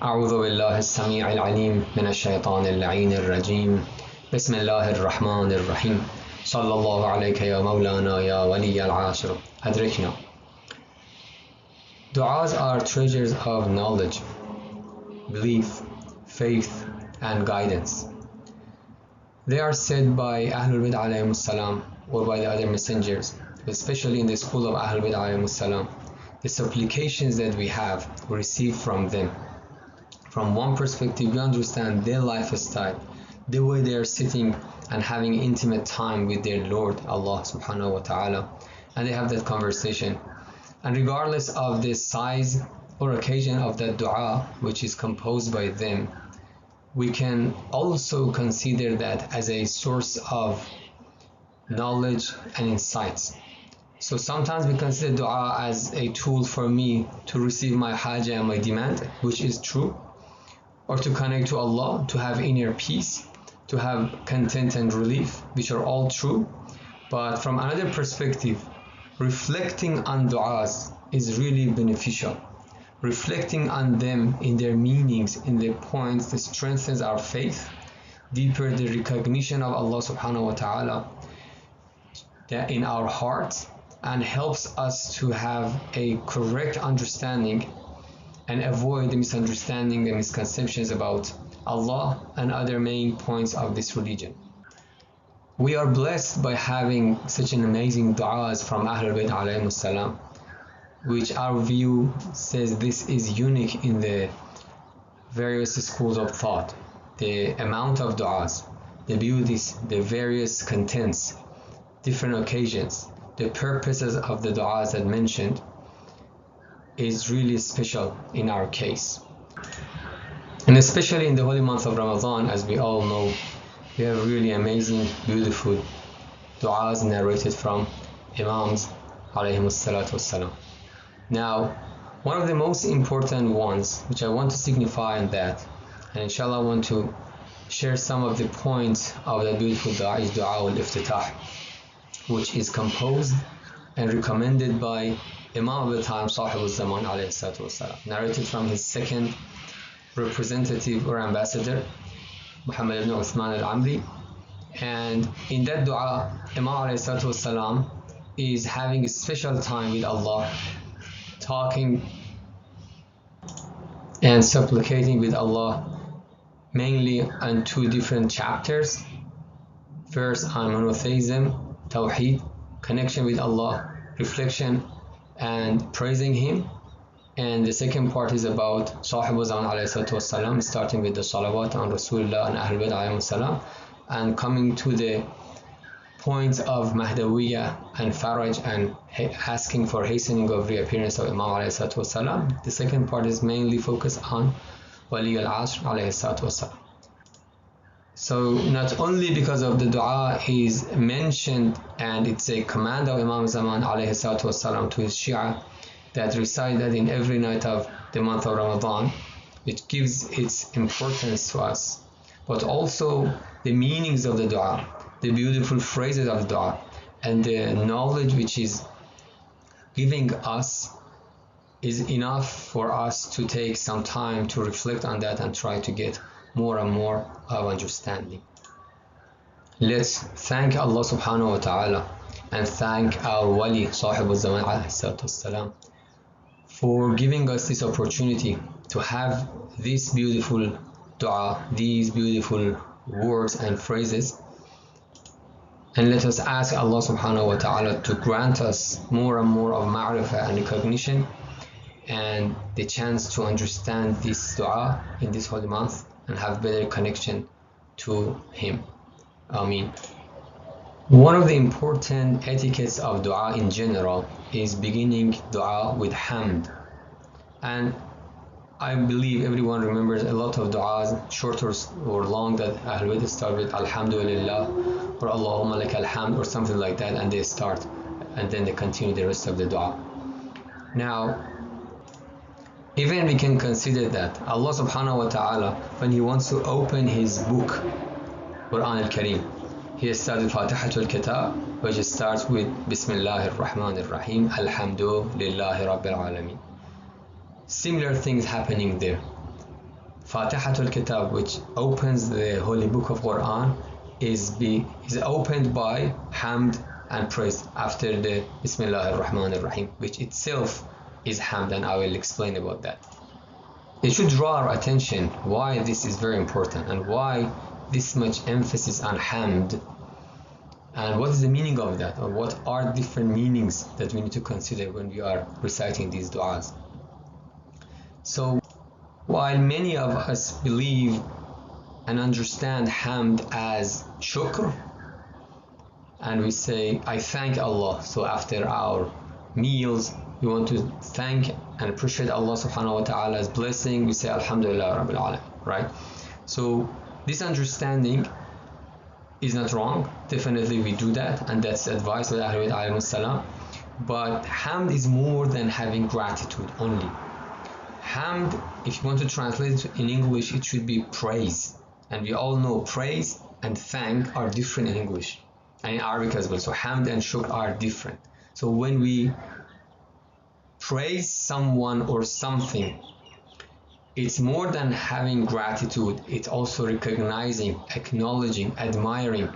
أعوذ بالله السميع العليم من الشيطان اللعين الرجيم بسم الله الرحمن الرحيم صلى الله عليك يا مولانا يا ولي العاشر أدركنا. Du'as are treasures of knowledge, belief, faith, and guidance. They are said by Ahlul Bid'ah alayhimus salam or by the other messengers, especially in the school of Ahlul Bid'ah alayhimus salam. The supplications that we have received from them. From one perspective, we understand their lifestyle, the way they are sitting and having intimate time with their Lord, Allah subhanahu wa ta'ala, and they have that conversation. And regardless of the size or occasion of that dua which is composed by them, we can also consider that as a source of knowledge and insights. So sometimes we consider dua as a tool for me to receive my haja and my demand, which is true, or to connect to Allah, to have inner peace, to have content and relief, which are all true. But from another perspective, reflecting on du'as is really beneficial. Reflecting on them in their meanings, in their points, that strengthens our faith, deeper the recognition of Allah subhanahu wa ta'ala in our hearts, and helps us to have a correct understanding and avoid the misunderstanding and misconceptions about Allah and other main points of this religion. We are blessed by having such an amazing du'as from Ahlul Bayt alayhimus salam, which our view says this is unique in the various schools of thought. The amount of du'as, the beauties, the various contents, different occasions, the purposes of the du'as that mentioned is really special in our case. And especially in the holy month of Ramadan, as we all know, we have really amazing, beautiful du'as narrated from Imams alayhimus salatu wassalam. Now, one of the most important ones, which I want to signify in that, and inshallah I want to share some of the points of that beautiful dua, is dua al-Iftitah, which is composed and recommended by Imam of the time, Sahib al-Zaman alayhi salatu wassalam, narrated from his second representative or ambassador, Muhammad ibn Uthman al-Amri. And in that dua, Imam alayhi salatu wassalam is having a special time with Allah, talking and supplicating with Allah, mainly on two different chapters. First on monotheism, Tawheed, connection with Allah, reflection and praising Him. And the second part is about Sahib al-Zaman alayhi salatu wassalam, starting with the salawat on Rasulullah and Ahlul Bayt alayhi salam, and coming to the points of Mahdawiyya and Faraj and asking for hastening of reappearance of Imam alayhi salatu wassalam. The second part is mainly focused on Wali al-Asr alayhi salatu wassalam. So not only because of the dua is mentioned and it's a command of Imam Zaman alayhi salatu wassalam to his Shia that recite that in every night of the month of Ramadan, which gives its importance to us, but also the meanings of the dua, the beautiful phrases of the dua, and the knowledge which is giving us is enough for us to take some time to reflect on that and try to get more and more of understanding. Let's thank Allah subhanahu wa ta'ala and thank our Wali Sahib al-Zaman alayhi salatu wassalam for giving us this opportunity to have this beautiful dua, these beautiful words and phrases. And let us ask Allah subhanahu wa ta'ala to grant us more and more of ma'rifah and recognition and the chance to understand this dua in this holy month and have better connection to Him. Ameen. One of the important etiquettes of dua in general is beginning dua with hamd. And I believe everyone remembers a lot of du'as, short or long, that Ahlul Bayt start with Alhamdulillah or Allahumma lakal hamd or something like that, and they start and then they continue the rest of the dua. Now, even we can consider that Allah subhanahu wa ta'ala, when He wants to open His book, Quran al-Kareem, He starts Fatihatul Kitab, which starts with Bismillahir Rahmanir Rahim, Alhamdulillahi Rabbil Alameen. Similar things happening there. Fatihatul Kitab, which opens the Holy Book of Quran, is opened by hamd and praise after the Bismillah ar-Rahman ar-Rahim, which itself is hamd, and I will explain about that. It should draw our attention why this is very important and why this much emphasis on hamd, and what is the meaning of that, or what are different meanings that we need to consider when we are reciting these du'as. So while many of us believe and understand hamd as shukr, and we say, I thank Allah, so after our meals we want to thank and appreciate Allah subhanahu wa ta'ala's blessing, we say Alhamdulillah Rabbil Alamin, right? So this understanding is not wrong, definitely we do that, and that's advice by Ahlul Bayt alayhimus salam. But hamd is more than having gratitude only. Hamd, if you want to translate it in English, it should be praise, and we all know praise and thank are different in English and in Arabic as well. So hamd and shukr are different. So when we praise someone or something, it's more than having gratitude, it's also recognizing, acknowledging, admiring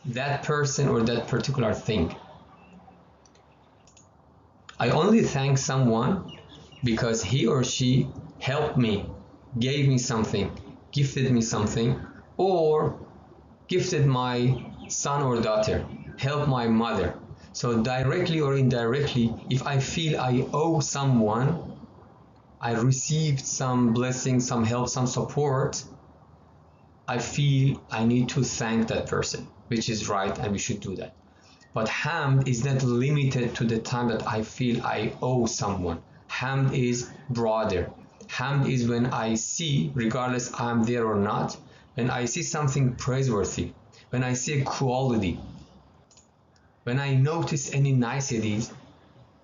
that person or that particular thing. I only thank someone because he or she helped me, gave me something, gifted me something, or gifted my son or daughter, helped my mother. So directly or indirectly, if I feel I owe someone, I received some blessing, some help, some support, I feel I need to thank that person, which is right, and we should do that. But hamd is not limited to the time that I feel I owe someone. Hamd is broader. Hamd is when I see, regardless I'm there or not, when I see something praiseworthy, when I see a quality, when I notice any niceties,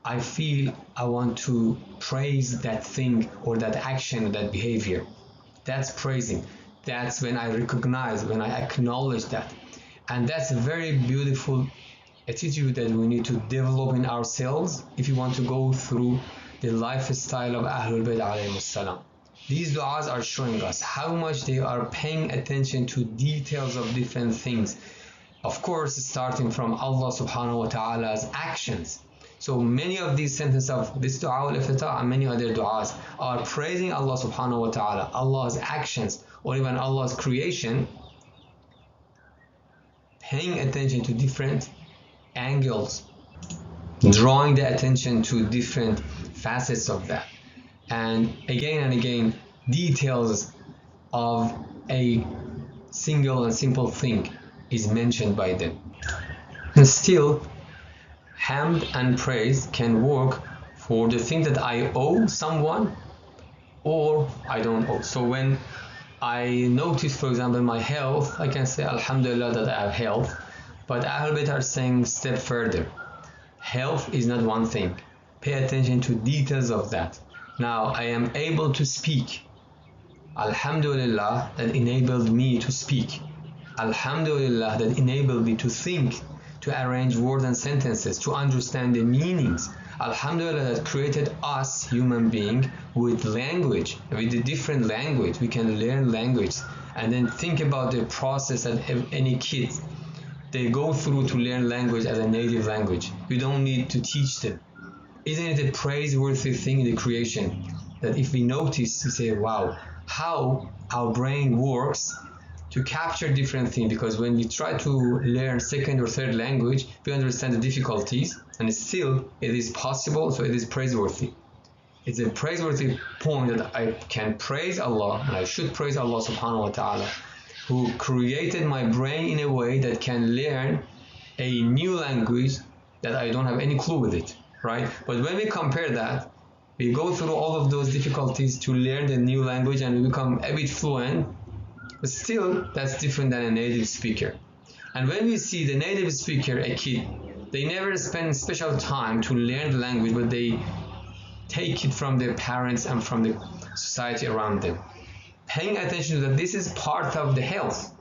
I feel I want to praise that thing or that action or that behavior. That's praising. That's when I recognize, when I acknowledge that. And that's a very beautiful attitude that we need to develop in ourselves if you want to go through the lifestyle of Ahlul Bayt alayhimus salam. These du'as are showing us how much they are paying attention to details of different things. Of course, starting from Allah subhanahu wa ta'ala's actions. So many of these sentences of this dua al-Iftitah and many other du'as are praising Allah subhanahu wa ta'ala, Allah's actions, or even Allah's creation, paying attention to different angles, drawing the attention to different facets of that, and again details of a single and simple thing is mentioned by them. And still, hamd and praise can work for the thing that I owe someone or I don't owe. So when I notice, for example, my health, I can say Alhamdulillah that I have health. But Ahlul Bayt are saying step further. Health is not one thing. Pay attention to details of that. Now I am able to speak. Alhamdulillah that enabled me to speak. Alhamdulillah that enabled me to think, to arrange words and sentences, to understand the meanings. Alhamdulillah that created us human beings with language, with a different language. We can learn language and then think about the process that any kid they go through to learn language as a native language. We don't need to teach them. Isn't it a praiseworthy thing in the creation that if we notice, we say, wow, how our brain works to capture different things, because when we try to learn second or third language, we understand the difficulties, and still it is possible, so it is praiseworthy. It's a praiseworthy point that I can praise Allah, and I should praise Allah subhanahu wa ta'ala, who created my brain in a way that can learn a new language that I don't have any clue with it, right? But when we compare that, we go through all of those difficulties to learn the new language and we become a bit fluent, but still that's different than a native speaker. And when we see the native speaker, a kid, they never spend special time to learn the language, but they take it from their parents and from the society around them. Paying attention to that, this is part of the health,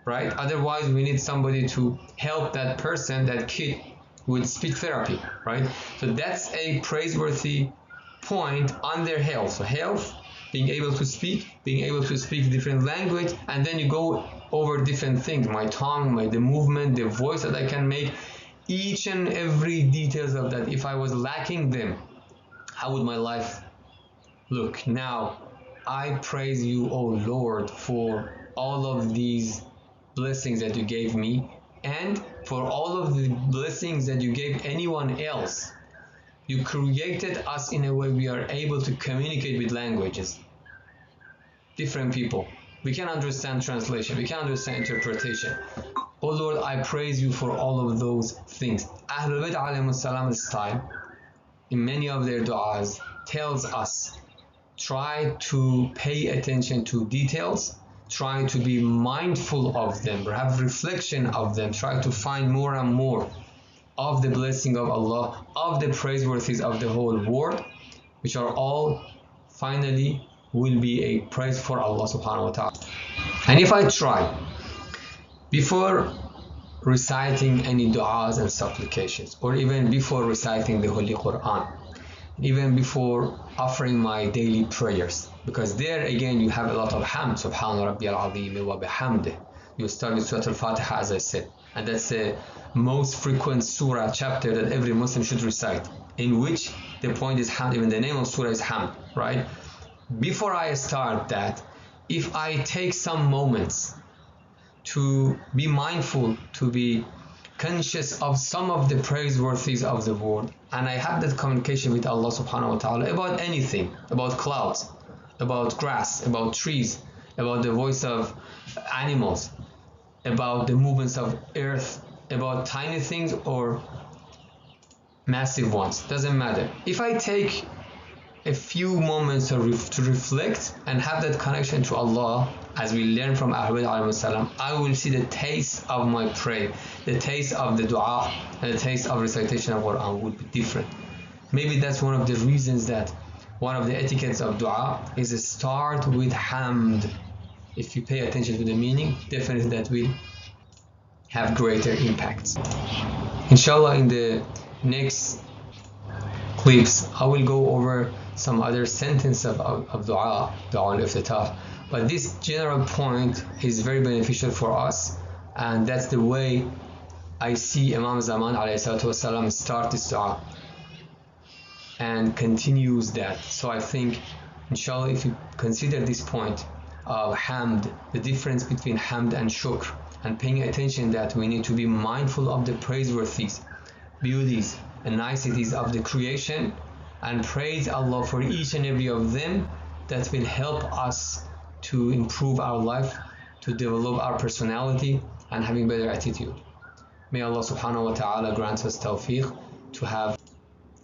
right? Otherwise, we need somebody to help that person, that kid, with speech therapy, right? So that's a praiseworthy point on their health. So health being able to speak different language, and then you go over different things, my tongue, the movement, the voice that I can make, each and every details of that. If I was lacking them, how would my life look? Now, I praise you, O Lord, for all of these blessings that you gave me, and for all of the blessings that you gave anyone else. You created us in a way we are able to communicate with languages, different people. We can understand translation, we can understand interpretation. Oh Lord, I praise you for all of those things. Ahlul Bayt alayhimus salam's time, in many of their du'as, tells us, try to pay attention to details, try to be mindful of them, have reflection of them, try to find more and more of the blessing of Allah, of the praiseworthies of the whole world, which are all finally will be a praise for Allah subhanahu wa ta'ala. And if I try, before reciting any du'as and supplications, or even before reciting the Holy Quran, even before offering my daily prayers, because there again you have a lot of hamd, Subhana Rabbiyal Azim wa bihamdih. You start with Surah Al-Fatiha, as I said, and that's the most frequent surah chapter that every Muslim should recite, in which the point is hamd, even the name of surah is hamd, right? Before I start that, if I take some moments to be mindful, to be conscious of some of the praiseworthies of the world, and I have that communication with Allah subhanahu wa ta'ala about anything, about clouds, about grass, about trees, about the voice of animals, about the movements of earth, about tiny things or massive ones, doesn't matter. If I take a few moments to reflect and have that connection to Allah, as we learn from Ahlul Bayt, I will see the taste of my prayer, the taste of the dua, and the taste of recitation of Quran will be different. Maybe that's one of the reasons that one of the etiquettes of dua is to start with hamd. If you pay attention to the meaning, definitely that will have greater impacts. Inshallah, in the next clips, I will go over some other sentence of dua al-Iftitah. But this general point is very beneficial for us, and that's the way I see Imam Zaman ﷺ start this dua and continues that. So I think, inshallah, if you consider this point of hamd, the difference between hamd and shukr, and paying attention that we need to be mindful of the praiseworthies, beauties, and niceties of the creation, and praise Allah for each and every of them, that will help us to improve our life, to develop our personality, and having better attitude. May Allah subhanahu wa ta'ala grant us tawfiq to have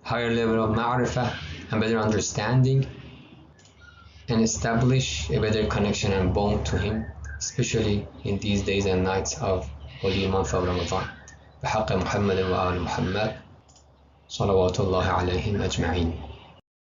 higher level of ma'rifah and better understanding, and establish a better connection and bond to Him, especially in these days and nights of holy month of Ramadan. بحق محمد وآل محمد صلوات الله عليهم أجمعين.